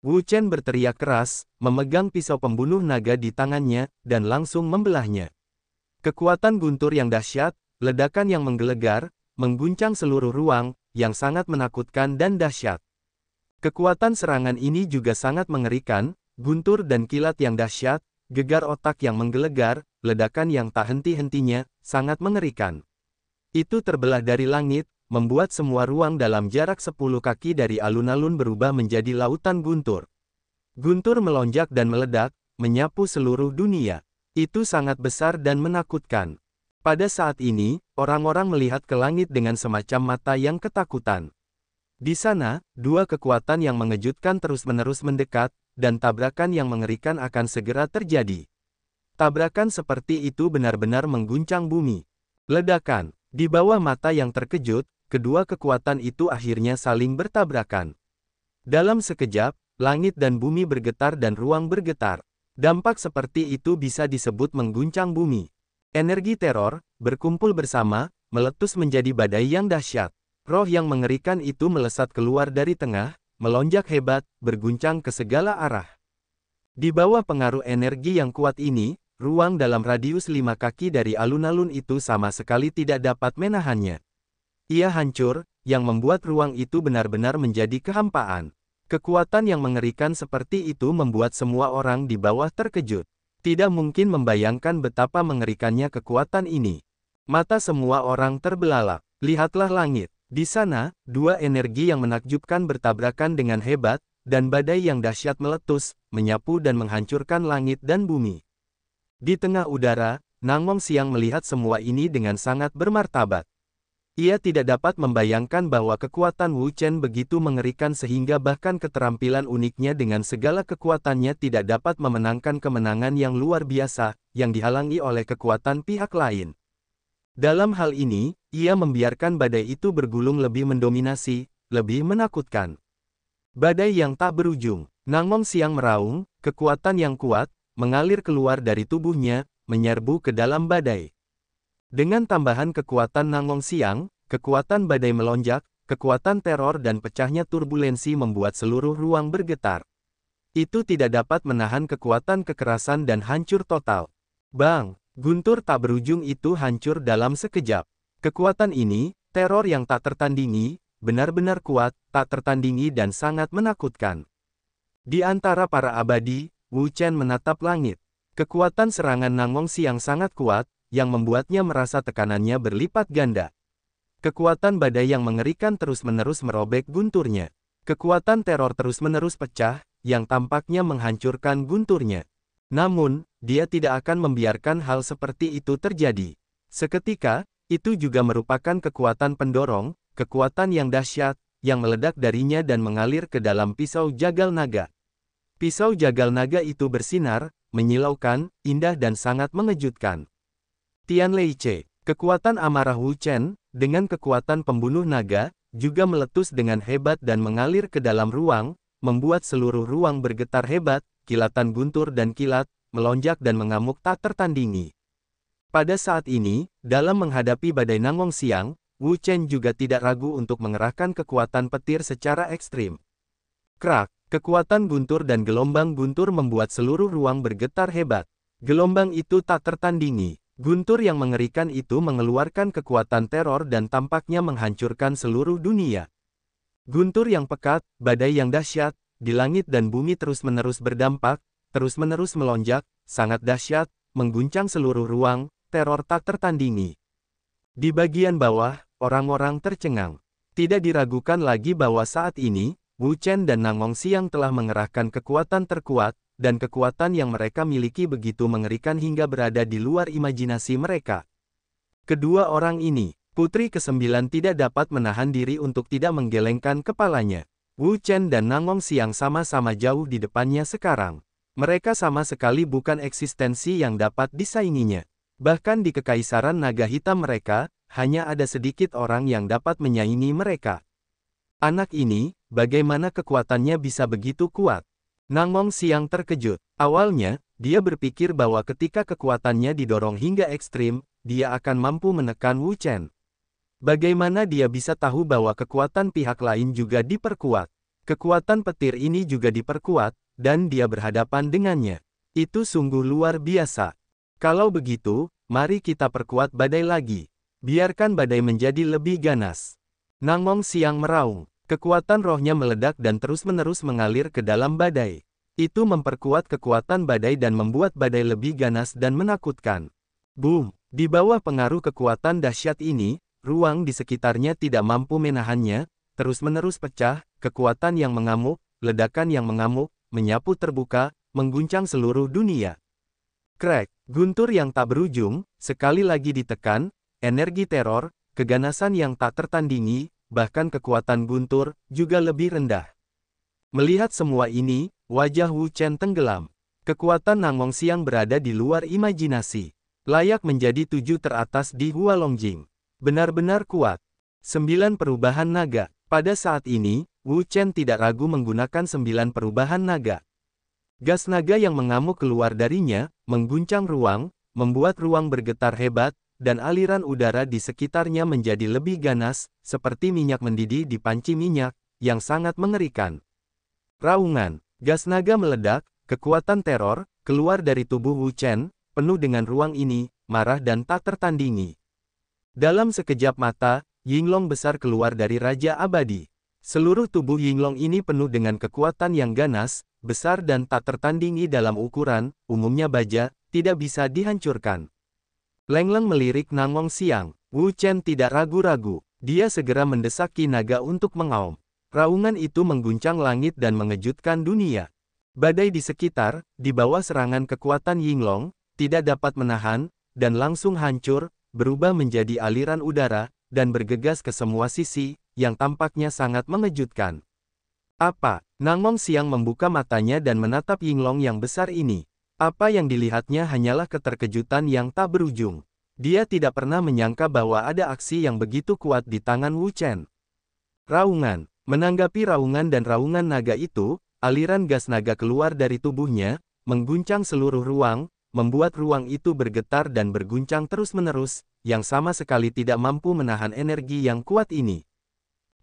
Wu Chen berteriak keras, memegang pisau pembunuh naga di tangannya, dan langsung membelahnya. Kekuatan guntur yang dahsyat, ledakan yang menggelegar, mengguncang seluruh ruang, yang sangat menakutkan dan dahsyat. Kekuatan serangan ini juga sangat mengerikan, guntur dan kilat yang dahsyat, gegar otak yang menggelegar, ledakan yang tak henti-hentinya, sangat mengerikan. Itu terbelah dari langit, membuat semua ruang dalam jarak 10 kaki dari alun-alun berubah menjadi lautan guntur. Guntur melonjak dan meledak, menyapu seluruh dunia. Itu sangat besar dan menakutkan. Pada saat ini, orang-orang melihat ke langit dengan semacam mata yang ketakutan. Di sana, dua kekuatan yang mengejutkan terus-menerus mendekat, dan tabrakan yang mengerikan akan segera terjadi. Tabrakan seperti itu benar-benar mengguncang bumi. Ledakan. Di bawah mata yang terkejut, kedua kekuatan itu akhirnya saling bertabrakan. Dalam sekejap, langit dan bumi bergetar dan ruang bergetar. Dampak seperti itu bisa disebut mengguncang bumi. Energi teror, berkumpul bersama, meletus menjadi badai yang dahsyat. Roh yang mengerikan itu melesat keluar dari tengah, melonjak hebat, berguncang ke segala arah. Di bawah pengaruh energi yang kuat ini, ruang dalam radius 5 kaki dari alun-alun itu sama sekali tidak dapat menahannya. Ia hancur, yang membuat ruang itu benar-benar menjadi kehampaan. Kekuatan yang mengerikan seperti itu membuat semua orang di bawah terkejut. Tidak mungkin membayangkan betapa mengerikannya kekuatan ini. Mata semua orang terbelalak. Lihatlah langit. Di sana, dua energi yang menakjubkan bertabrakan dengan hebat, dan badai yang dahsyat meletus, menyapu dan menghancurkan langit dan bumi. Di tengah udara, Nangong Xiang melihat semua ini dengan sangat bermartabat. Ia tidak dapat membayangkan bahwa kekuatan Wu Chen begitu mengerikan sehingga bahkan keterampilan uniknya dengan segala kekuatannya tidak dapat memenangkan kemenangan yang luar biasa, yang dihalangi oleh kekuatan pihak lain. Dalam hal ini, ia membiarkan badai itu bergulung lebih mendominasi, lebih menakutkan. Badai yang tak berujung. Nangong Xiang meraung, kekuatan yang kuat, mengalir keluar dari tubuhnya, menyerbu ke dalam badai. Dengan tambahan kekuatan Nangong Xiang, kekuatan badai melonjak, kekuatan teror dan pecahnya turbulensi membuat seluruh ruang bergetar. Itu tidak dapat menahan kekuatan kekerasan dan hancur total. Bang! Guntur tak berujung itu hancur dalam sekejap. Kekuatan ini, teror yang tak tertandingi, benar-benar kuat, tak tertandingi dan sangat menakutkan. Di antara para abadi, Wu Chen menatap langit. Kekuatan serangan Nangong Xiang sangat kuat, yang membuatnya merasa tekanannya berlipat ganda. Kekuatan badai yang mengerikan terus-menerus merobek gunturnya. Kekuatan teror terus-menerus pecah, yang tampaknya menghancurkan gunturnya. Namun, dia tidak akan membiarkan hal seperti itu terjadi. Seketika, itu juga merupakan kekuatan pendorong, kekuatan yang dahsyat, yang meledak darinya dan mengalir ke dalam pisau jagal naga. Pisau jagal naga itu bersinar, menyilaukan, indah dan sangat mengejutkan. Tian Leice, kekuatan amarah Wu Chen, dengan kekuatan pembunuh naga, juga meletus dengan hebat dan mengalir ke dalam ruang, membuat seluruh ruang bergetar hebat, kilatan guntur dan kilat, melonjak dan mengamuk tak tertandingi. Pada saat ini, dalam menghadapi badai Nangong Xiang, Wu Chen juga tidak ragu untuk mengerahkan kekuatan petir secara ekstrim. Krak, kekuatan guntur dan gelombang guntur membuat seluruh ruang bergetar hebat. Gelombang itu tak tertandingi. Guntur yang mengerikan itu mengeluarkan kekuatan teror dan tampaknya menghancurkan seluruh dunia. Guntur yang pekat, badai yang dahsyat, di langit dan bumi terus-menerus berdampak, terus-menerus melonjak, sangat dahsyat, mengguncang seluruh ruang, teror tak tertandingi. Di bagian bawah, orang-orang tercengang. Tidak diragukan lagi bahwa saat ini, Wu Chen dan Nangong Xiang telah mengerahkan kekuatan terkuat, dan kekuatan yang mereka miliki begitu mengerikan hingga berada di luar imajinasi mereka. Kedua orang ini, Putri ke-9 tidak dapat menahan diri untuk tidak menggelengkan kepalanya. Wu Chen dan Nangong Xiang sama-sama jauh di depannya sekarang. Mereka sama sekali bukan eksistensi yang dapat disainginya. Bahkan di Kekaisaran Naga Hitam mereka, hanya ada sedikit orang yang dapat menyaingi mereka. Anak ini, bagaimana kekuatannya bisa begitu kuat? Nangong Xiang terkejut. Awalnya, dia berpikir bahwa ketika kekuatannya didorong hingga ekstrim, dia akan mampu menekan Wu Chen. Bagaimana dia bisa tahu bahwa kekuatan pihak lain juga diperkuat? Kekuatan petir ini juga diperkuat, dan dia berhadapan dengannya. Itu sungguh luar biasa. Kalau begitu, mari kita perkuat badai lagi. Biarkan badai menjadi lebih ganas. Nangmong Siang meraung. Kekuatan rohnya meledak dan terus-menerus mengalir ke dalam badai. Itu memperkuat kekuatan badai dan membuat badai lebih ganas dan menakutkan. Boom! Di bawah pengaruh kekuatan dahsyat ini, ruang di sekitarnya tidak mampu menahannya, terus-menerus pecah, kekuatan yang mengamuk, ledakan yang mengamuk, menyapu terbuka, mengguncang seluruh dunia. Crack! Guntur yang tak berujung, sekali lagi ditekan, energi teror, keganasan yang tak tertandingi, bahkan kekuatan guntur, juga lebih rendah. Melihat semua ini, wajah Wu Chen tenggelam. Kekuatan Nangmong Siang berada di luar imajinasi. Layak menjadi 7 teratas di Hualongjing. Benar-benar kuat. 9 perubahan naga. Pada saat ini, Wu Chen tidak ragu menggunakan 9 perubahan naga. Gas naga yang mengamuk keluar darinya, mengguncang ruang, membuat ruang bergetar hebat, dan aliran udara di sekitarnya menjadi lebih ganas, seperti minyak mendidih di panci minyak, yang sangat mengerikan. Raungan, gas naga meledak, kekuatan teror, keluar dari tubuh Wu Chen, penuh dengan ruang ini, marah dan tak tertandingi. Dalam sekejap mata, Yinglong besar keluar dari Raja Abadi. Seluruh tubuh Yinglong ini penuh dengan kekuatan yang ganas, besar dan tak tertandingi dalam ukuran, umumnya baja, tidak bisa dihancurkan. Lengleng melirik Nangmong Siang. Wu Chen tidak ragu-ragu. Dia segera mendesak Ki Naga untuk mengaum. Raungan itu mengguncang langit dan mengejutkan dunia. Badai di sekitar, di bawah serangan kekuatan Yinglong, tidak dapat menahan, dan langsung hancur, berubah menjadi aliran udara, dan bergegas ke semua sisi, yang tampaknya sangat mengejutkan. Apa? Nangmong Siang membuka matanya dan menatap Yinglong yang besar ini. Apa yang dilihatnya hanyalah keterkejutan yang tak berujung. Dia tidak pernah menyangka bahwa ada aksi yang begitu kuat di tangan Wu Chen. Raungan. Menanggapi raungan dan raungan naga itu, aliran gas naga keluar dari tubuhnya, mengguncang seluruh ruang, membuat ruang itu bergetar dan berguncang terus-menerus, yang sama sekali tidak mampu menahan energi yang kuat ini.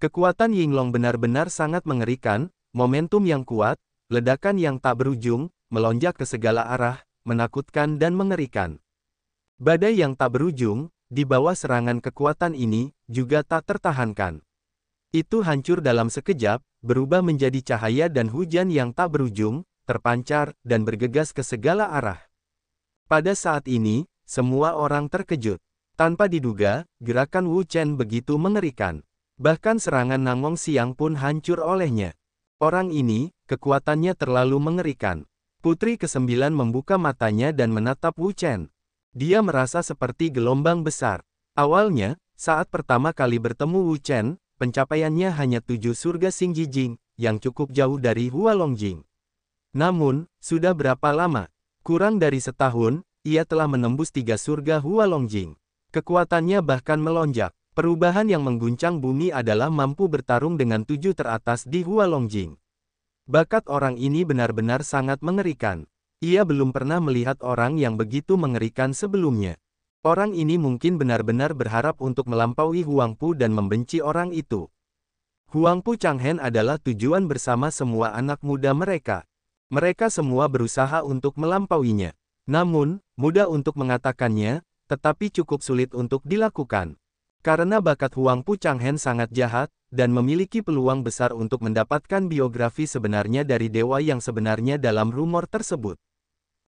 Kekuatan Yinglong benar-benar sangat mengerikan, momentum yang kuat, ledakan yang tak berujung, melonjak ke segala arah, menakutkan dan mengerikan. Badai yang tak berujung, di bawah serangan kekuatan ini, juga tak tertahankan. Itu hancur dalam sekejap, berubah menjadi cahaya dan hujan yang tak berujung, terpancar, dan bergegas ke segala arah. Pada saat ini, semua orang terkejut. Tanpa diduga, gerakan Wu Chen begitu mengerikan. Bahkan serangan Nangmong Siang pun hancur olehnya. Orang ini, kekuatannya terlalu mengerikan. Putri ke-9 membuka matanya dan menatap Wu Chen. Dia merasa seperti gelombang besar. Awalnya, saat pertama kali bertemu Wu Chen, pencapaiannya hanya 7 surga Xingjijing, yang cukup jauh dari Hualongjing. Namun, sudah berapa lama? Kurang dari setahun, ia telah menembus 3 surga Hualongjing. Kekuatannya bahkan melonjak. Perubahan yang mengguncang bumi adalah mampu bertarung dengan 7 teratas di Hualongjing. Bakat orang ini benar-benar sangat mengerikan. Ia belum pernah melihat orang yang begitu mengerikan sebelumnya. Orang ini mungkin benar-benar berharap untuk melampaui Huangpu dan membenci orang itu. Huangpu Changhen adalah tujuan bersama semua anak muda mereka. Mereka semua berusaha untuk melampauinya. Namun, mudah untuk mengatakannya, tetapi cukup sulit untuk dilakukan. Karena bakat Huangpu Changhen sangat jahat, dan memiliki peluang besar untuk mendapatkan biografi sebenarnya dari dewa yang sebenarnya dalam rumor tersebut.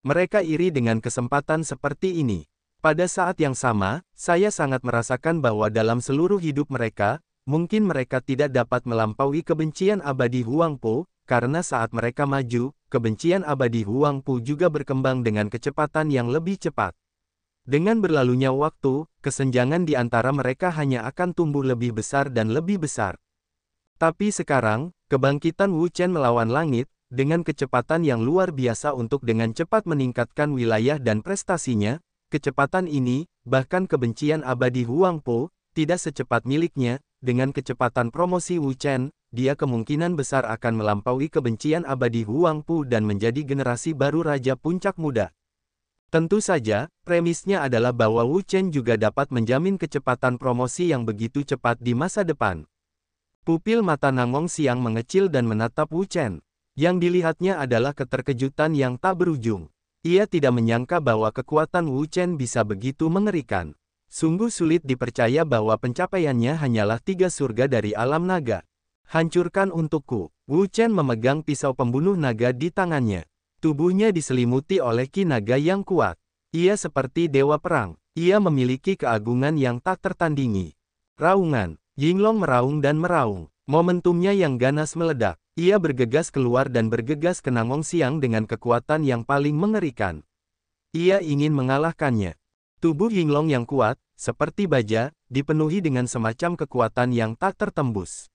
Mereka iri dengan kesempatan seperti ini. Pada saat yang sama, saya sangat merasakan bahwa dalam seluruh hidup mereka, mungkin mereka tidak dapat melampaui kebencian abadi Huangpu, karena saat mereka maju, kebencian abadi Huangpu juga berkembang dengan kecepatan yang lebih cepat. Dengan berlalunya waktu, kesenjangan di antara mereka hanya akan tumbuh lebih besar dan lebih besar. Tapi sekarang, kebangkitan Wu Chen melawan langit, dengan kecepatan yang luar biasa untuk dengan cepat meningkatkan wilayah dan prestasinya, kecepatan ini, bahkan kebencian abadi Huangpu, tidak secepat miliknya. Dengan kecepatan promosi Wu Chen, dia kemungkinan besar akan melampaui kebencian abadi Huangpu dan menjadi generasi baru Raja Puncak Muda. Tentu saja, premisnya adalah bahwa Wu Chen juga dapat menjamin kecepatan promosi yang begitu cepat di masa depan. Pupil mata Nangong Xiang mengecil dan menatap Wu Chen. Yang dilihatnya adalah keterkejutan yang tak berujung. Ia tidak menyangka bahwa kekuatan Wu Chen bisa begitu mengerikan. Sungguh sulit dipercaya bahwa pencapaiannya hanyalah 3 surga dari alam naga. Hancurkan untukku. Wu Chen memegang pisau pembunuh naga di tangannya. Tubuhnya diselimuti oleh ki naga yang kuat. Ia seperti dewa perang. Ia memiliki keagungan yang tak tertandingi. Raungan. Yinglong meraung dan meraung. Momentumnya yang ganas meledak. Ia bergegas keluar dan bergegas ke Nangong Xiang dengan kekuatan yang paling mengerikan. Ia ingin mengalahkannya. Tubuh Yinglong yang kuat, seperti baja, dipenuhi dengan semacam kekuatan yang tak tertembus.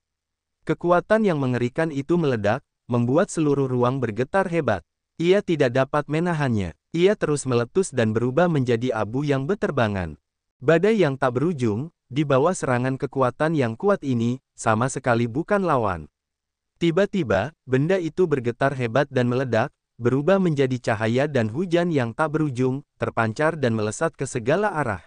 Kekuatan yang mengerikan itu meledak, membuat seluruh ruang bergetar hebat. Ia tidak dapat menahannya. Ia terus meletus dan berubah menjadi abu yang beterbangan. Badai yang tak berujung, di bawah serangan kekuatan yang kuat ini, sama sekali bukan lawan. Tiba-tiba, benda itu bergetar hebat dan meledak, berubah menjadi cahaya dan hujan yang tak berujung, terpancar dan melesat ke segala arah.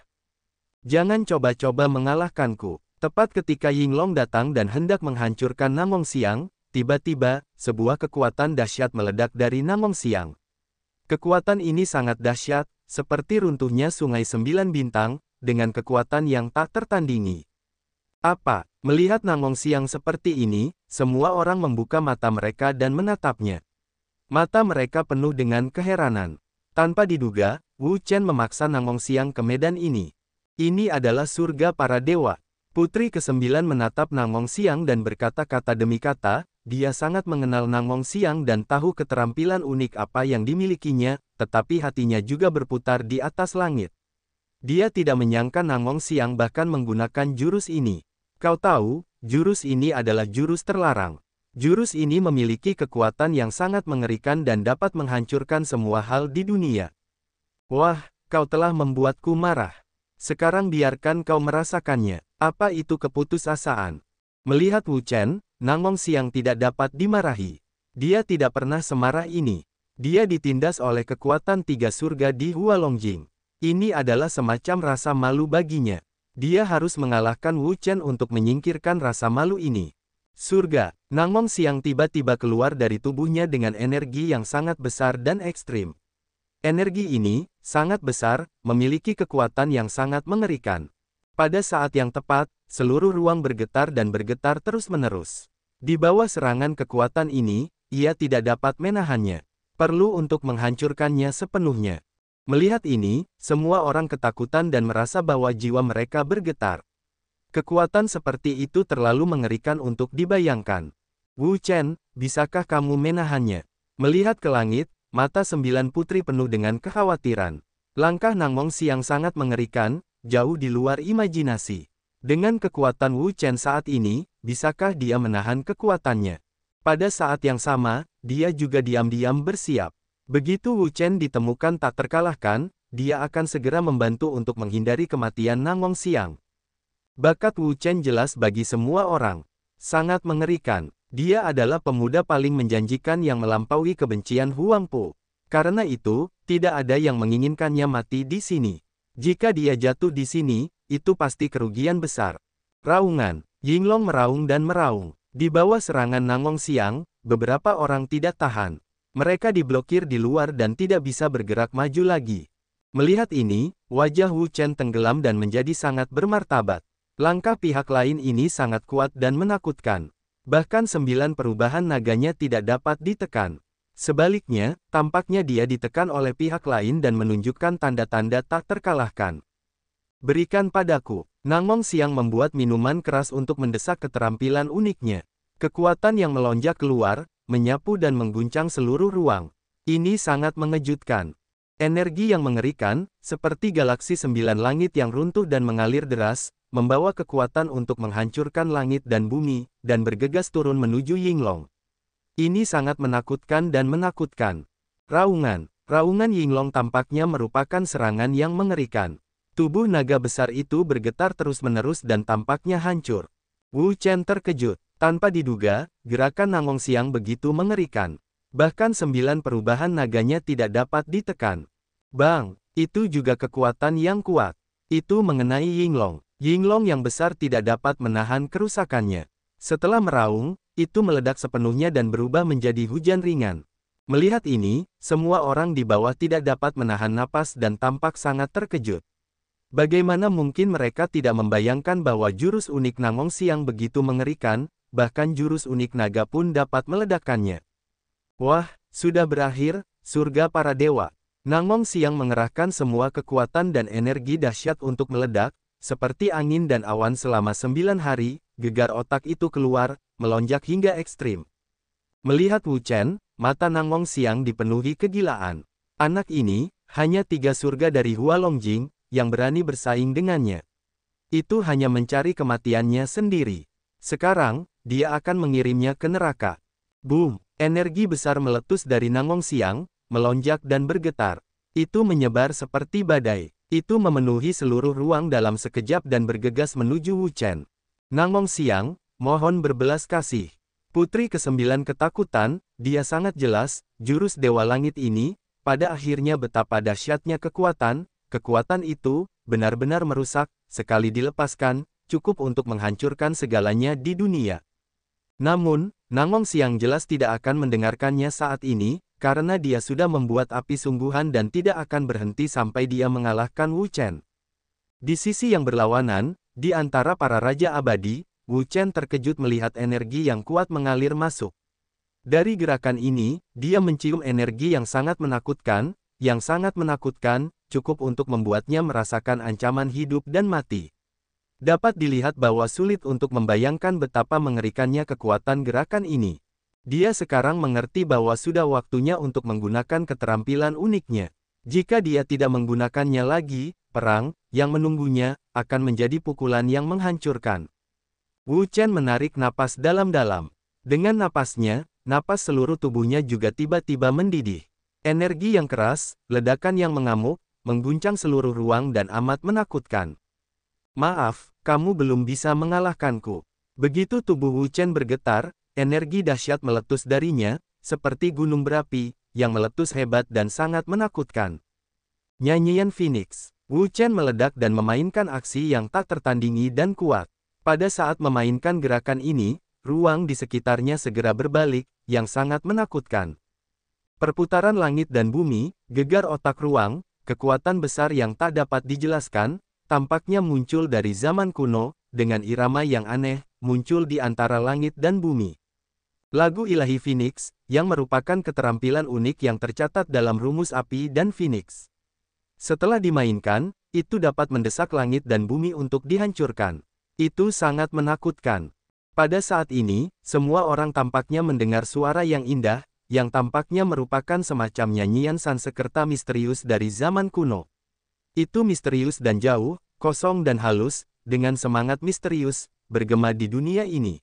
Jangan coba-coba mengalahkanku. Tepat ketika Yinglong datang dan hendak menghancurkan Nangong Xiang, tiba-tiba, sebuah kekuatan dahsyat meledak dari Nangong Xiang. Kekuatan ini sangat dahsyat, seperti runtuhnya Sungai 9 Bintang, dengan kekuatan yang tak tertandingi. Apa? Melihat Nangong Xiang seperti ini, semua orang membuka mata mereka dan menatapnya. Mata mereka penuh dengan keheranan. Tanpa diduga, Wu Chen memaksa Nangong Xiang ke medan ini. Ini adalah surga para dewa. Putri ke-9 menatap Nangong Xiang dan berkata-kata demi kata, dia sangat mengenal Nangong Xiang dan tahu keterampilan unik apa yang dimilikinya, tetapi hatinya juga berputar di atas langit. Dia tidak menyangka Nangong Xiang bahkan menggunakan jurus ini. Kau tahu, jurus ini adalah jurus terlarang. Jurus ini memiliki kekuatan yang sangat mengerikan dan dapat menghancurkan semua hal di dunia. Wah, kau telah membuatku marah. Sekarang biarkan kau merasakannya. Apa itu keputusasaan? Melihat Wu Chen, Nangong Xiang tidak dapat dimarahi. Dia tidak pernah semarah ini. Dia ditindas oleh kekuatan 3 surga di Hualongjing. Ini adalah semacam rasa malu baginya. Dia harus mengalahkan Wu Chen untuk menyingkirkan rasa malu ini. Surga. Nangong Xiang tiba-tiba keluar dari tubuhnya dengan energi yang sangat besar dan ekstrim. Energi ini, sangat besar, memiliki kekuatan yang sangat mengerikan. Pada saat yang tepat, seluruh ruang bergetar dan bergetar terus-menerus. Di bawah serangan kekuatan ini, ia tidak dapat menahannya. Perlu untuk menghancurkannya sepenuhnya. Melihat ini, semua orang ketakutan dan merasa bahwa jiwa mereka bergetar. Kekuatan seperti itu terlalu mengerikan untuk dibayangkan. Wu Chen, bisakah kamu menahannya? Melihat ke langit, mata 9 putri penuh dengan kekhawatiran. Langkah Nangong Xiang sangat mengerikan, jauh di luar imajinasi. Dengan kekuatan Wu Chen saat ini, bisakah dia menahan kekuatannya? Pada saat yang sama, dia juga diam-diam bersiap. Begitu Wu Chen ditemukan tak terkalahkan, dia akan segera membantu untuk menghindari kematian Nangong Xiang. Bakat Wu Chen jelas bagi semua orang. Sangat mengerikan. Dia adalah pemuda paling menjanjikan yang melampaui kebencian Huang Po. Karena itu, tidak ada yang menginginkannya mati di sini. Jika dia jatuh di sini, itu pasti kerugian besar. Raungan. Yinglong meraung dan meraung. Di bawah serangan Nangong Xiang, beberapa orang tidak tahan. Mereka diblokir di luar dan tidak bisa bergerak maju lagi. Melihat ini, wajah Wu Chen tenggelam dan menjadi sangat bermartabat. Langkah pihak lain ini sangat kuat dan menakutkan. Bahkan 9 perubahan naganya tidak dapat ditekan. Sebaliknya, tampaknya dia ditekan oleh pihak lain dan menunjukkan tanda-tanda tak terkalahkan. Berikan padaku. Nangong Xiang membuat minuman keras untuk mendesak keterampilan uniknya. Kekuatan yang melonjak keluar, menyapu dan mengguncang seluruh ruang. Ini sangat mengejutkan. Energi yang mengerikan, seperti galaksi 9 langit yang runtuh dan mengalir deras, membawa kekuatan untuk menghancurkan langit dan bumi, dan bergegas turun menuju Yinglong. Ini sangat menakutkan dan menakutkan. Raungan. Raungan Yinglong tampaknya merupakan serangan yang mengerikan. Tubuh naga besar itu bergetar terus-menerus dan tampaknya hancur. Wu Chen terkejut. Tanpa diduga, gerakan Nangong Xiang begitu mengerikan. Bahkan 9 perubahan naganya tidak dapat ditekan. Bang, itu juga kekuatan yang kuat. Itu mengenai Yinglong. Yinglong yang besar tidak dapat menahan kerusakannya. Setelah meraung, itu meledak sepenuhnya dan berubah menjadi hujan ringan. Melihat ini, semua orang di bawah tidak dapat menahan napas dan tampak sangat terkejut. Bagaimana mungkin mereka tidak membayangkan bahwa jurus unik Nangongsi yang begitu mengerikan, bahkan jurus unik naga pun dapat meledakkannya. Wah, sudah berakhir, surga para dewa. Nangongsi yang mengerahkan semua kekuatan dan energi dahsyat untuk meledak, seperti angin dan awan selama 9 hari, gegar otak itu keluar, melonjak hingga ekstrim. Melihat Wu Chen, mata Nangongxiang dipenuhi kegilaan. Anak ini, hanya 3 surga dari Hua Longjing, yang berani bersaing dengannya. Itu hanya mencari kematiannya sendiri. Sekarang, dia akan mengirimnya ke neraka. Boom! Energi besar meletus dari Nangongxiang, melonjak dan bergetar. Itu menyebar seperti badai. Itu memenuhi seluruh ruang dalam sekejap dan bergegas menuju Wu Chen. Nangongxiang, mohon berbelas kasih. Putri ke-9 ketakutan, dia sangat jelas, jurus Dewa Langit ini, pada akhirnya betapa dahsyatnya kekuatan itu, benar-benar merusak, sekali dilepaskan, cukup untuk menghancurkan segalanya di dunia. Namun, Nangongxiang jelas tidak akan mendengarkannya saat ini, karena dia sudah membuat api sungguhan dan tidak akan berhenti sampai dia mengalahkan Wu Chen. Di sisi yang berlawanan, di antara para Raja Abadi, Wu Chen terkejut melihat energi yang kuat mengalir masuk. Dari gerakan ini, dia mencium energi yang sangat menakutkan, cukup untuk membuatnya merasakan ancaman hidup dan mati. Dapat dilihat bahwa sulit untuk membayangkan betapa mengerikannya kekuatan gerakan ini. Dia sekarang mengerti bahwa sudah waktunya untuk menggunakan keterampilan uniknya. Jika dia tidak menggunakannya lagi, perang yang menunggunya akan menjadi pukulan yang menghancurkan. Wu Chen menarik napas dalam-dalam. Dengan napasnya, napas seluruh tubuhnya juga tiba-tiba mendidih. Energi yang keras, ledakan yang mengamuk, mengguncang seluruh ruang dan amat menakutkan. Maaf, kamu belum bisa mengalahkanku. Begitu tubuh Wu Chen bergetar, energi dahsyat meletus darinya, seperti gunung berapi, yang meletus hebat dan sangat menakutkan. Nyanyian Phoenix. Wu Chen meledak dan memainkan aksi yang tak tertandingi dan kuat. Pada saat memainkan gerakan ini, ruang di sekitarnya segera berbalik, yang sangat menakutkan. Perputaran langit dan bumi, gegar otak ruang, kekuatan besar yang tak dapat dijelaskan, tampaknya muncul dari zaman kuno, dengan irama yang aneh, muncul di antara langit dan bumi. Lagu Ilahi Phoenix, yang merupakan keterampilan unik yang tercatat dalam rumus api dan Phoenix. Setelah dimainkan, itu dapat mendesak langit dan bumi untuk dihancurkan. Itu sangat menakutkan. Pada saat ini, semua orang tampaknya mendengar suara yang indah, yang tampaknya merupakan semacam nyanyian Sanskerta misterius dari zaman kuno. Itu misterius dan jauh, kosong dan halus, dengan semangat misterius, bergema di dunia ini.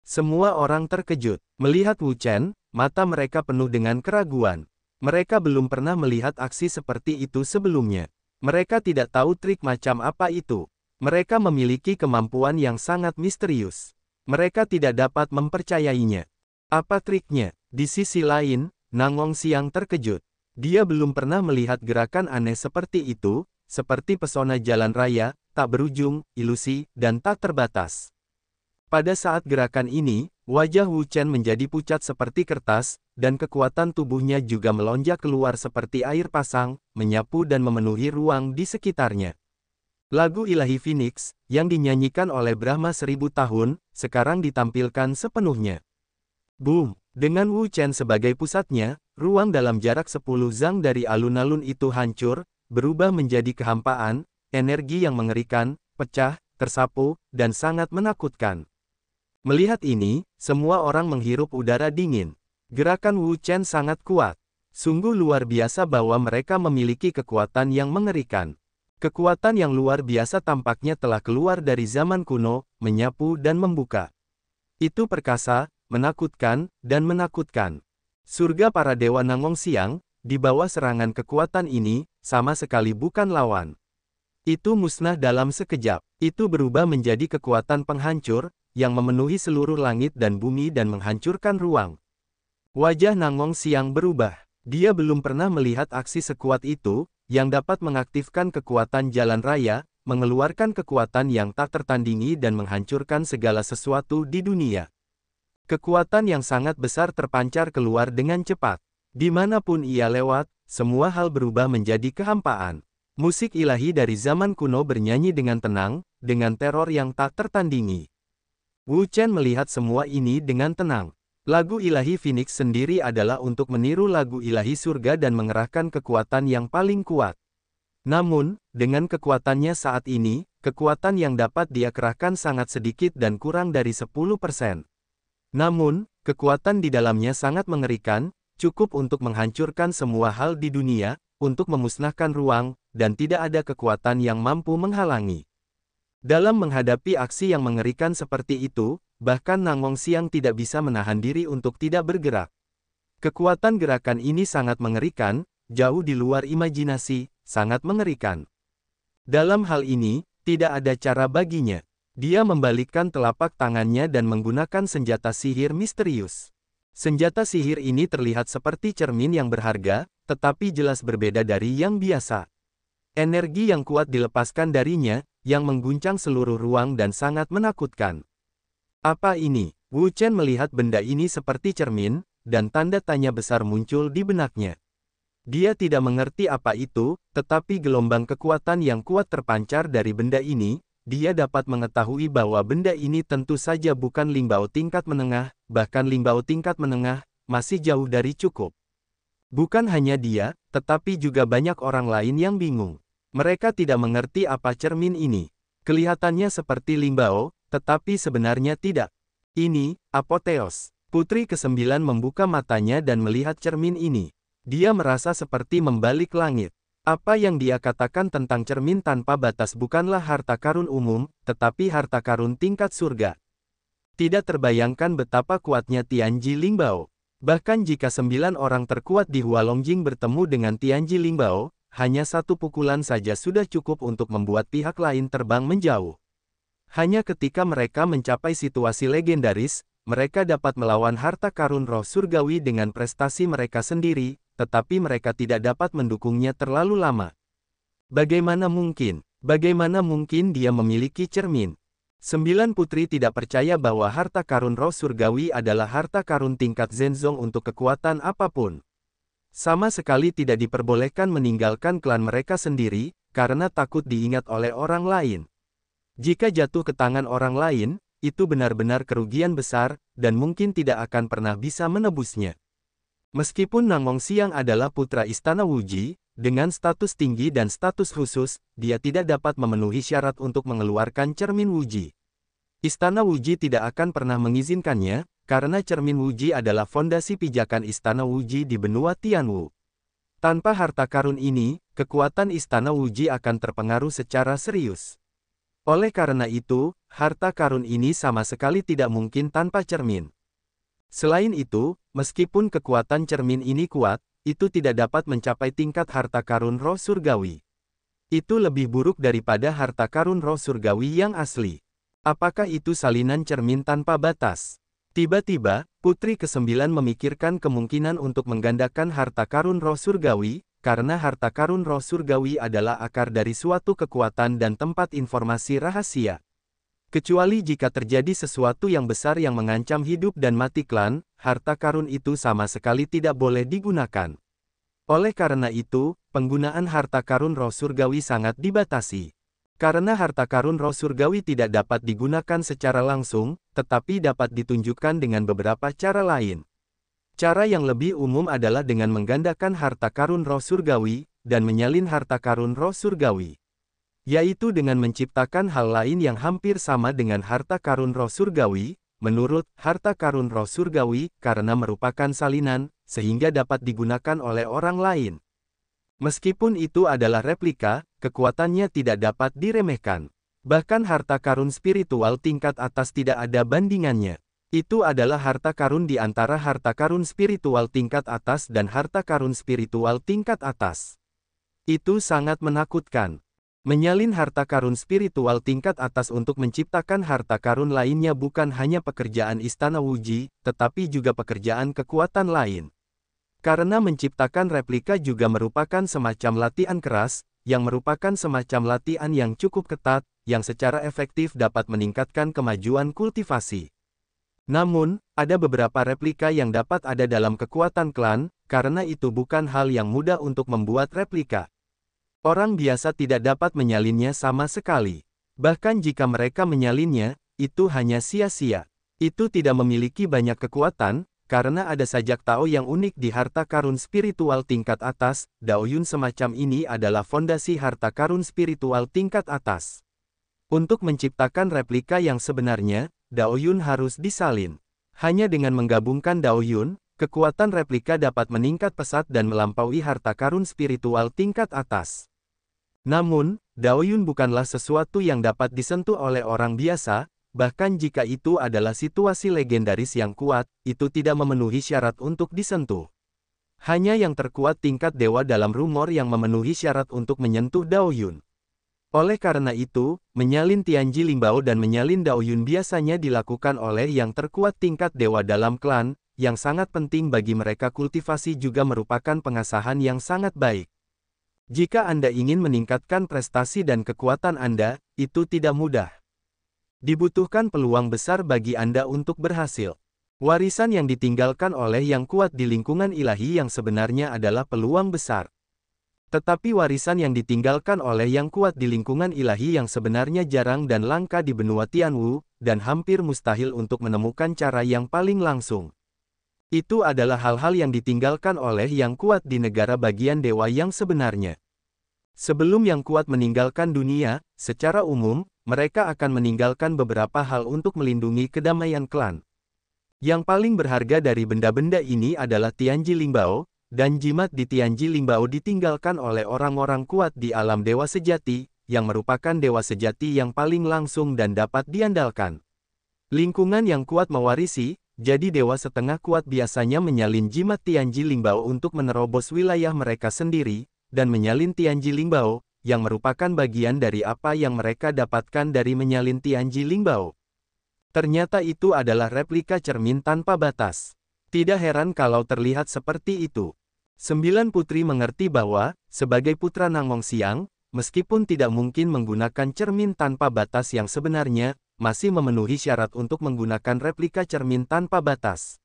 Semua orang terkejut. Melihat Wu Chen, mata mereka penuh dengan keraguan. Mereka belum pernah melihat aksi seperti itu sebelumnya. Mereka tidak tahu trik macam apa itu. Mereka memiliki kemampuan yang sangat misterius. Mereka tidak dapat mempercayainya. Apa triknya? Di sisi lain, Nangongxiang terkejut. Dia belum pernah melihat gerakan aneh seperti itu, seperti pesona jalan raya, tak berujung, ilusi, dan tak terbatas. Pada saat gerakan ini, wajah Wu Chen menjadi pucat seperti kertas, dan kekuatan tubuhnya juga melonjak keluar seperti air pasang, menyapu dan memenuhi ruang di sekitarnya. Lagu Ilahi Phoenix, yang dinyanyikan oleh Brahma 1000 tahun, sekarang ditampilkan sepenuhnya. Boom! Dengan Wu Chen sebagai pusatnya, ruang dalam jarak 10 zang dari alun-alun itu hancur, berubah menjadi kehampaan, energi yang mengerikan, pecah, tersapu, dan sangat menakutkan. Melihat ini, semua orang menghirup udara dingin. Gerakan Wu Chen sangat kuat. Sungguh luar biasa bahwa mereka memiliki kekuatan yang mengerikan. Kekuatan yang luar biasa tampaknya telah keluar dari zaman kuno, menyapu dan membuka. Itu perkasa, menakutkan, dan menakutkan. Surga para dewa Nangongxiang, di bawah serangan kekuatan ini, sama sekali bukan lawan. Itu musnah dalam sekejap. Itu berubah menjadi kekuatan penghancur, yang memenuhi seluruh langit dan bumi dan menghancurkan ruang. Wajah Nangongxiang berubah. Dia belum pernah melihat aksi sekuat itu, yang dapat mengaktifkan kekuatan jalan raya, mengeluarkan kekuatan yang tak tertandingi dan menghancurkan segala sesuatu di dunia. Kekuatan yang sangat besar terpancar keluar dengan cepat. Dimanapun ia lewat, semua hal berubah menjadi kehampaan. Musik ilahi dari zaman kuno bernyanyi dengan tenang, dengan teror yang tak tertandingi. Wu Chen melihat semua ini dengan tenang. Lagu ilahi Phoenix sendiri adalah untuk meniru lagu ilahi surga dan mengerahkan kekuatan yang paling kuat. Namun, dengan kekuatannya saat ini, kekuatan yang dapat dia kerahkan sangat sedikit dan kurang dari 10%. Namun, kekuatan di dalamnya sangat mengerikan, cukup untuk menghancurkan semua hal di dunia, untuk memusnahkan ruang, dan tidak ada kekuatan yang mampu menghalangi. Dalam menghadapi aksi yang mengerikan seperti itu, bahkan Nang Wongxiang tidak bisa menahan diri untuk tidak bergerak. Kekuatan gerakan ini sangat mengerikan, jauh di luar imajinasi, sangat mengerikan. Dalam hal ini, tidak ada cara baginya. Dia membalikkan telapak tangannya dan menggunakan senjata sihir misterius. Senjata sihir ini terlihat seperti cermin yang berharga, tetapi jelas berbeda dari yang biasa. Energi yang kuat dilepaskan darinya, yang mengguncang seluruh ruang dan sangat menakutkan. Apa ini? Wu Chen melihat benda ini seperti cermin, dan tanda tanya besar muncul di benaknya. Dia tidak mengerti apa itu, tetapi gelombang kekuatan yang kuat terpancar dari benda ini. Dia dapat mengetahui bahwa benda ini tentu saja bukan Lingbao tingkat menengah, bahkan Lingbao tingkat menengah, masih jauh dari cukup. Bukan hanya dia, tetapi juga banyak orang lain yang bingung. Mereka tidak mengerti apa cermin ini. Kelihatannya seperti Lingbao, tetapi sebenarnya tidak. Ini, Apotheos. Putri ke-9 membuka matanya dan melihat cermin ini. Dia merasa seperti membalik langit. Apa yang dia katakan tentang cermin tanpa batas bukanlah harta karun umum, tetapi harta karun tingkat surga. Tidak terbayangkan betapa kuatnya Tianji Lingbao. Bahkan jika 9 orang terkuat di Hualongjing bertemu dengan Tianji Lingbao, hanya satu pukulan saja sudah cukup untuk membuat pihak lain terbang menjauh. Hanya ketika mereka mencapai situasi legendaris, mereka dapat melawan harta karun roh surgawi dengan prestasi mereka sendiri, tetapi mereka tidak dapat mendukungnya terlalu lama. Bagaimana mungkin? Bagaimana mungkin dia memiliki cermin? 9 putri tidak percaya bahwa harta karun roh surgawi adalah harta karun tingkat Zenzong untuk kekuatan apapun. Sama sekali tidak diperbolehkan meninggalkan klan mereka sendiri, karena takut diingat oleh orang lain. Jika jatuh ke tangan orang lain, itu benar-benar kerugian besar, dan mungkin tidak akan pernah bisa menebusnya. Meskipun Nang Wongxiang adalah putra Istana Wuji, dengan status tinggi dan status khusus, dia tidak dapat memenuhi syarat untuk mengeluarkan cermin Wuji. Istana Wuji tidak akan pernah mengizinkannya, karena cermin Wuji adalah fondasi pijakan Istana Wuji di benua Tianwu. Tanpa harta karun ini, kekuatan Istana Wuji akan terpengaruh secara serius. Oleh karena itu, harta karun ini sama sekali tidak mungkin tanpa cermin. Selain itu, meskipun kekuatan cermin ini kuat, itu tidak dapat mencapai tingkat harta karun roh surgawi. Itu lebih buruk daripada harta karun roh surgawi yang asli. Apakah itu salinan cermin tanpa batas? Tiba-tiba, putri ke-9 memikirkan kemungkinan untuk menggandakan harta karun roh surgawi, karena harta karun roh surgawi adalah akar dari suatu kekuatan dan tempat informasi rahasia. Kecuali jika terjadi sesuatu yang besar yang mengancam hidup dan mati klan, harta karun itu sama sekali tidak boleh digunakan. Oleh karena itu, penggunaan harta karun roh surgawi sangat dibatasi. Karena harta karun roh surgawi tidak dapat digunakan secara langsung, tetapi dapat ditunjukkan dengan beberapa cara lain. Cara yang lebih umum adalah dengan menggandakan harta karun roh surgawi, dan menyalin harta karun roh surgawi. Yaitu dengan menciptakan hal lain yang hampir sama dengan harta karun roh surgawi, menurut harta karun roh surgawi, karena merupakan salinan, sehingga dapat digunakan oleh orang lain. Meskipun itu adalah replika, kekuatannya tidak dapat diremehkan. Bahkan harta karun spiritual tingkat atas tidak ada bandingannya. Itu adalah harta karun di antara harta karun spiritual tingkat atas dan harta karun spiritual tingkat atas. Itu sangat menakutkan. Menyalin harta karun spiritual tingkat atas untuk menciptakan harta karun lainnya bukan hanya pekerjaan Istana Wuji, tetapi juga pekerjaan kekuatan lain. Karena menciptakan replika juga merupakan semacam latihan keras, yang merupakan semacam latihan yang cukup ketat, yang secara efektif dapat meningkatkan kemajuan kultivasi. Namun, ada beberapa replika yang dapat ada dalam kekuatan klan, karena itu bukan hal yang mudah untuk membuat replika. Orang biasa tidak dapat menyalinnya sama sekali. Bahkan jika mereka menyalinnya, itu hanya sia-sia. Itu tidak memiliki banyak kekuatan, karena ada sajak Tao yang unik di harta karun spiritual tingkat atas. Daoyun semacam ini adalah fondasi harta karun spiritual tingkat atas. Untuk menciptakan replika yang sebenarnya, Daoyun harus disalin. Hanya dengan menggabungkan Daoyun, kekuatan replika dapat meningkat pesat dan melampaui harta karun spiritual tingkat atas. Namun, Daoyun bukanlah sesuatu yang dapat disentuh oleh orang biasa. Bahkan jika itu adalah situasi legendaris yang kuat, itu tidak memenuhi syarat untuk disentuh. Hanya yang terkuat tingkat dewa dalam rumor yang memenuhi syarat untuk menyentuh Daoyun. Oleh karena itu, menyalin Tianji Lingbao dan menyalin Daoyun biasanya dilakukan oleh yang terkuat tingkat dewa dalam klan, yang sangat penting bagi mereka. Kultivasi juga merupakan pengasahan yang sangat baik. Jika Anda ingin meningkatkan prestasi dan kekuatan Anda, itu tidak mudah. Dibutuhkan peluang besar bagi Anda untuk berhasil. Warisan yang ditinggalkan oleh yang kuat di lingkungan ilahi yang sebenarnya adalah peluang besar. Tetapi warisan yang ditinggalkan oleh yang kuat di lingkungan ilahi yang sebenarnya jarang dan langka di benua Tianwu, dan hampir mustahil untuk menemukan cara yang paling langsung. Itu adalah hal-hal yang ditinggalkan oleh yang kuat di negara bagian dewa yang sebenarnya. Sebelum yang kuat meninggalkan dunia, secara umum, mereka akan meninggalkan beberapa hal untuk melindungi kedamaian klan. Yang paling berharga dari benda-benda ini adalah Tianji Lingbao, dan jimat di Tianji Lingbao ditinggalkan oleh orang-orang kuat di alam dewa sejati, yang merupakan dewa sejati yang paling langsung dan dapat diandalkan. Lingkungan yang kuat mewarisi, jadi dewa setengah kuat biasanya menyalin jimat Tianji Lingbao untuk menerobos wilayah mereka sendiri, dan menyalin Tianji Lingbao, yang merupakan bagian dari apa yang mereka dapatkan dari menyalin Tianji Lingbao. Ternyata itu adalah replika cermin tanpa batas. Tidak heran kalau terlihat seperti itu. 9 putri mengerti bahwa, sebagai putra Nangong Xiang, meskipun tidak mungkin menggunakan cermin tanpa batas yang sebenarnya, masih memenuhi syarat untuk menggunakan replika cermin tanpa batas.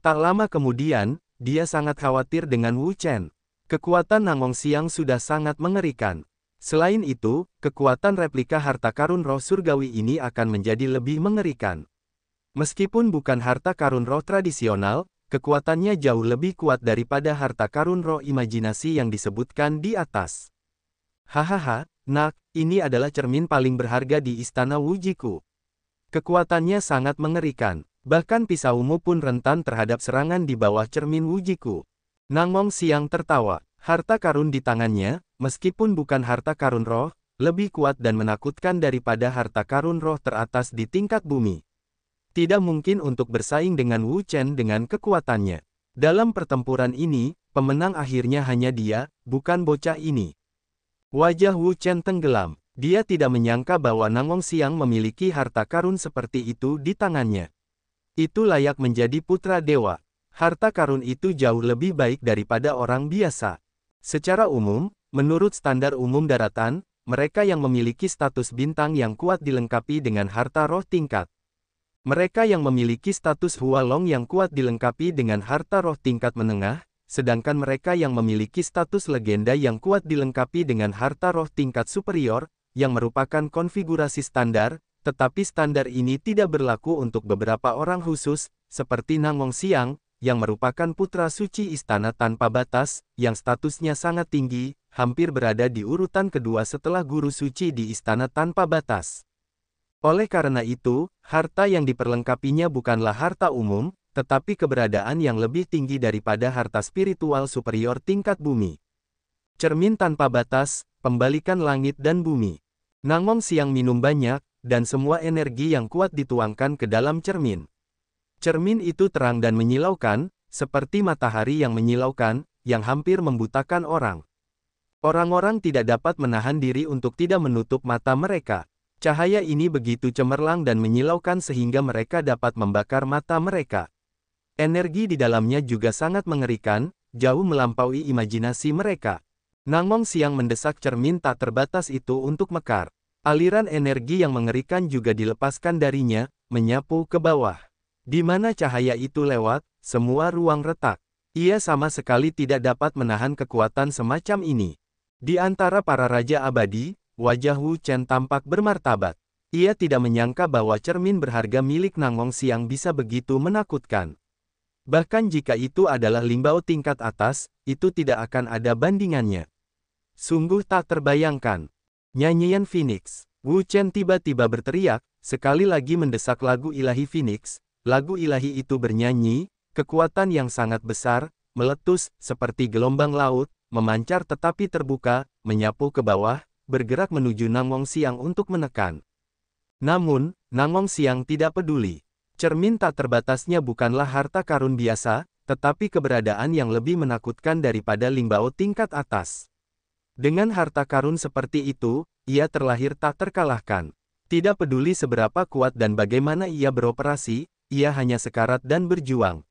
Tak lama kemudian, dia sangat khawatir dengan Wu Chen. Kekuatan Nangong Xiang sudah sangat mengerikan. Selain itu, kekuatan replika harta karun roh surgawi ini akan menjadi lebih mengerikan. Meskipun bukan harta karun roh tradisional, kekuatannya jauh lebih kuat daripada harta karun roh imajinasi yang disebutkan di atas. Hahaha, nak, ini adalah cermin paling berharga di istana Wujiku. Kekuatannya sangat mengerikan, bahkan pisaumu pun rentan terhadap serangan di bawah cermin Wujiku. Nangong Xiang tertawa. Harta karun di tangannya, meskipun bukan harta karun roh, lebih kuat dan menakutkan daripada harta karun roh teratas di tingkat bumi. Tidak mungkin untuk bersaing dengan Wu Chen dengan kekuatannya. Dalam pertempuran ini, pemenang akhirnya hanya dia, bukan bocah ini. Wajah Wu Chen tenggelam. Dia tidak menyangka bahwa Nangong Xiang memiliki harta karun seperti itu di tangannya. Itu layak menjadi putra dewa. Harta karun itu jauh lebih baik daripada orang biasa. Secara umum, menurut standar umum daratan, mereka yang memiliki status bintang yang kuat dilengkapi dengan harta roh tingkat. Mereka yang memiliki status Hualong yang kuat dilengkapi dengan harta roh tingkat menengah, sedangkan mereka yang memiliki status legenda yang kuat dilengkapi dengan harta roh tingkat superior, yang merupakan konfigurasi standar, tetapi standar ini tidak berlaku untuk beberapa orang khusus, seperti Nangong Xiang, yang merupakan putra suci istana tanpa batas, yang statusnya sangat tinggi, hampir berada di urutan kedua setelah guru suci di istana tanpa batas. Oleh karena itu, harta yang diperlengkapinya bukanlah harta umum, tetapi keberadaan yang lebih tinggi daripada harta spiritual superior tingkat bumi. Cermin tanpa batas, pembalikan langit dan bumi. Nangong Xiang minum banyak, dan semua energi yang kuat dituangkan ke dalam cermin. Cermin itu terang dan menyilaukan, seperti matahari yang menyilaukan, yang hampir membutakan orang. Orang-orang tidak dapat menahan diri untuk tidak menutup mata mereka. Cahaya ini begitu cemerlang dan menyilaukan sehingga mereka dapat membakar mata mereka. Energi di dalamnya juga sangat mengerikan, jauh melampaui imajinasi mereka. Nangong Siang mendesak cermin tak terbatas itu untuk mekar. Aliran energi yang mengerikan juga dilepaskan darinya, menyapu ke bawah. Di mana cahaya itu lewat, semua ruang retak. Ia sama sekali tidak dapat menahan kekuatan semacam ini. Di antara para raja abadi, wajah Wu Chen tampak bermartabat. Ia tidak menyangka bahwa cermin berharga milik Nangong Siang bisa begitu menakutkan. Bahkan jika itu adalah limbao tingkat atas, itu tidak akan ada bandingannya. Sungguh tak terbayangkan. Nyanyian Phoenix. Wu Chen tiba-tiba berteriak, sekali lagi mendesak lagu ilahi Phoenix. Lagu ilahi itu bernyanyi, kekuatan yang sangat besar, meletus, seperti gelombang laut, memancar tetapi terbuka, menyapu ke bawah, bergerak menuju Nangong Siang untuk menekan. Namun, Nangong Siang tidak peduli. Cermin tak terbatasnya bukanlah harta karun biasa, tetapi keberadaan yang lebih menakutkan daripada limbao tingkat atas. Dengan harta karun seperti itu, ia terlahir tak terkalahkan. Tidak peduli seberapa kuat dan bagaimana ia beroperasi, ia hanya sekarat dan berjuang.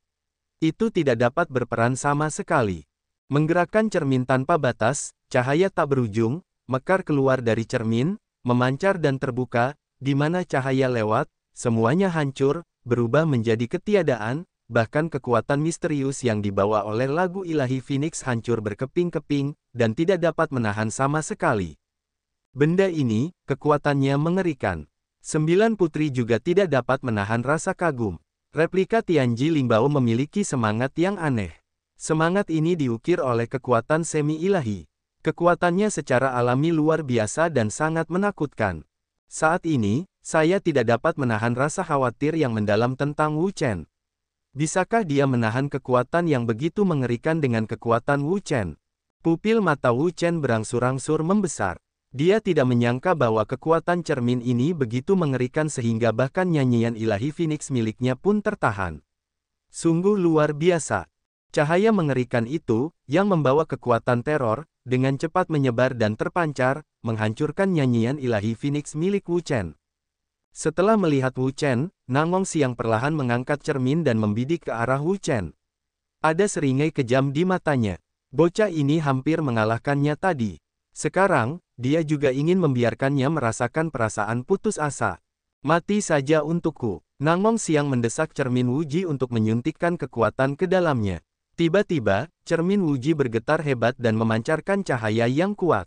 Itu tidak dapat berperan sama sekali. Menggerakkan cermin tanpa batas, cahaya tak berujung, mekar keluar dari cermin, memancar dan terbuka, di mana cahaya lewat, semuanya hancur, berubah menjadi ketiadaan, bahkan kekuatan misterius yang dibawa oleh lagu ilahi Phoenix hancur berkeping-keping, dan tidak dapat menahan sama sekali. Benda ini, kekuatannya mengerikan. 9 putri juga tidak dapat menahan rasa kagum. Replika Tianji Limbao memiliki semangat yang aneh. Semangat ini diukir oleh kekuatan semi-ilahi. Kekuatannya secara alami luar biasa dan sangat menakutkan. Saat ini, saya tidak dapat menahan rasa khawatir yang mendalam tentang Wu Chen. Bisakah dia menahan kekuatan yang begitu mengerikan dengan kekuatan Wu Chen? Pupil mata Wu Chen berangsur-angsur membesar. Dia tidak menyangka bahwa kekuatan cermin ini begitu mengerikan sehingga bahkan nyanyian ilahi Phoenix miliknya pun tertahan. Sungguh luar biasa. Cahaya mengerikan itu, yang membawa kekuatan teror, dengan cepat menyebar dan terpancar, menghancurkan nyanyian ilahi Phoenix milik Wu Chen. Setelah melihat Wu Chen, Nangong Siang perlahan mengangkat cermin dan membidik ke arah Wu Chen. Ada seringai kejam di matanya. Bocah ini hampir mengalahkannya tadi. Sekarang, dia juga ingin membiarkannya merasakan perasaan putus asa. Mati saja untukku. Nangong Siang mendesak cermin Wuji untuk menyuntikkan kekuatan ke dalamnya. Tiba-tiba, cermin Wuji bergetar hebat dan memancarkan cahaya yang kuat.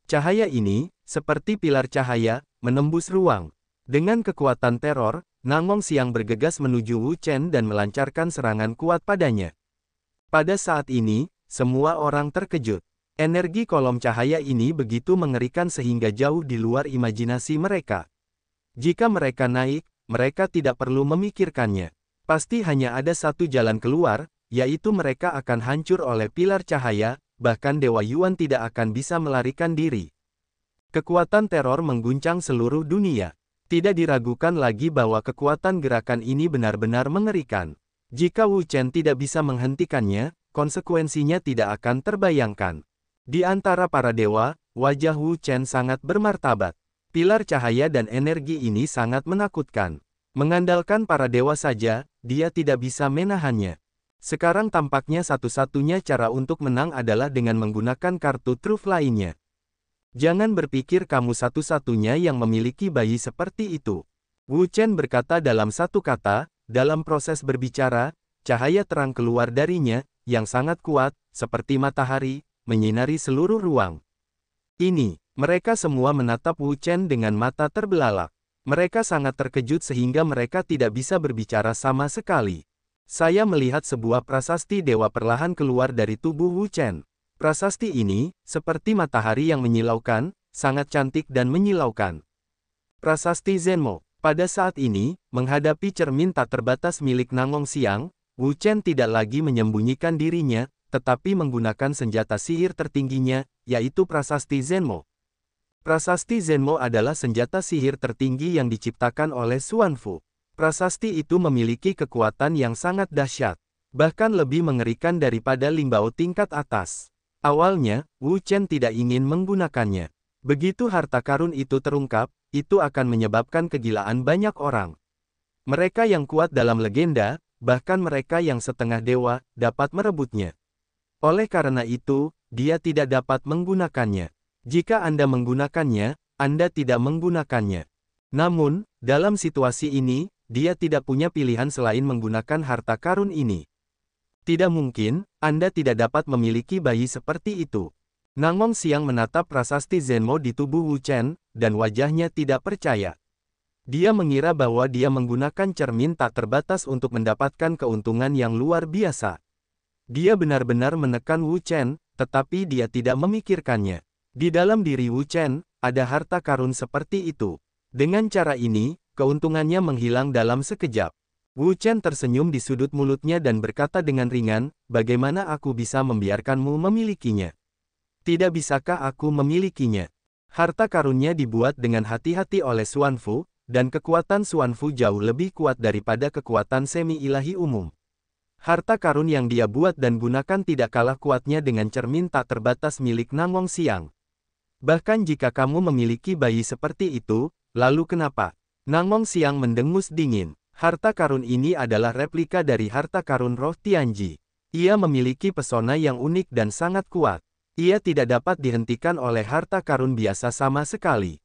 Cahaya ini, seperti pilar cahaya, menembus ruang. Dengan kekuatan teror, Nangong Siang bergegas menuju Wu Chen dan melancarkan serangan kuat padanya. Pada saat ini, semua orang terkejut. Energi kolom cahaya ini begitu mengerikan sehingga jauh di luar imajinasi mereka. Jika mereka naik, mereka tidak perlu memikirkannya. Pasti hanya ada satu jalan keluar, yaitu mereka akan hancur oleh pilar cahaya, bahkan Dewa Yuan tidak akan bisa melarikan diri. Kekuatan teror mengguncang seluruh dunia. Tidak diragukan lagi bahwa kekuatan gerakan ini benar-benar mengerikan. Jika Wu Chen tidak bisa menghentikannya, konsekuensinya tidak akan terbayangkan. Di antara para dewa, wajah Wu Chen sangat bermartabat. Pilar cahaya dan energi ini sangat menakutkan. Mengandalkan para dewa saja, dia tidak bisa menahannya. Sekarang tampaknya satu-satunya cara untuk menang adalah dengan menggunakan kartu truf lainnya. Jangan berpikir kamu satu-satunya yang memiliki bayi seperti itu. Wu Chen berkata dalam satu kata, dalam proses berbicara, cahaya terang keluar darinya, yang sangat kuat, seperti matahari, menyinari seluruh ruang. Ini, mereka semua menatap Wu Chen dengan mata terbelalak. Mereka sangat terkejut sehingga mereka tidak bisa berbicara sama sekali. Saya melihat sebuah prasasti dewa perlahan keluar dari tubuh Wu Chen. Prasasti ini, seperti matahari yang menyilaukan, sangat cantik dan menyilaukan. Prasasti Zenmo. Pada saat ini, menghadapi cermin tak terbatas milik Nangong Siang, Wu Chen tidak lagi menyembunyikan dirinya, tetapi menggunakan senjata sihir tertingginya, yaitu Prasasti Zenmo. Prasasti Zenmo adalah senjata sihir tertinggi yang diciptakan oleh Xuanfu. Prasasti itu memiliki kekuatan yang sangat dahsyat, bahkan lebih mengerikan daripada limbao tingkat atas. Awalnya, Wu Chen tidak ingin menggunakannya. Begitu harta karun itu terungkap, itu akan menyebabkan kegilaan banyak orang. Mereka yang kuat dalam legenda, bahkan mereka yang setengah dewa, dapat merebutnya. Oleh karena itu, dia tidak dapat menggunakannya. Jika Anda menggunakannya, Anda tidak menggunakannya. Namun, dalam situasi ini, dia tidak punya pilihan selain menggunakan harta karun ini. Tidak mungkin, Anda tidak dapat memiliki bayi seperti itu. Nangong Xiang menatap prasasti Zenmo di tubuh Wu Chen, dan wajahnya tidak percaya. Dia mengira bahwa dia menggunakan cermin tak terbatas untuk mendapatkan keuntungan yang luar biasa. Dia benar-benar menekan Wu Chen, tetapi dia tidak memikirkannya. Di dalam diri Wu Chen, ada harta karun seperti itu. Dengan cara ini, keuntungannya menghilang dalam sekejap. Wu Chen tersenyum di sudut mulutnya dan berkata dengan ringan, "Bagaimana aku bisa membiarkanmu memilikinya? Tidak bisakah aku memilikinya?" Harta karunnya dibuat dengan hati-hati oleh Xuanfu, dan kekuatan Xuanfu jauh lebih kuat daripada kekuatan semi-ilahi umum. Harta karun yang dia buat dan gunakan tidak kalah kuatnya dengan cermin tak terbatas milik Nangong Xiang. Bahkan jika kamu memiliki bayi seperti itu, lalu kenapa? Nangong Xiang mendengus dingin. Harta karun ini adalah replika dari harta karun roh Tianji. Ia memiliki pesona yang unik dan sangat kuat. Ia tidak dapat dihentikan oleh harta karun biasa sama sekali.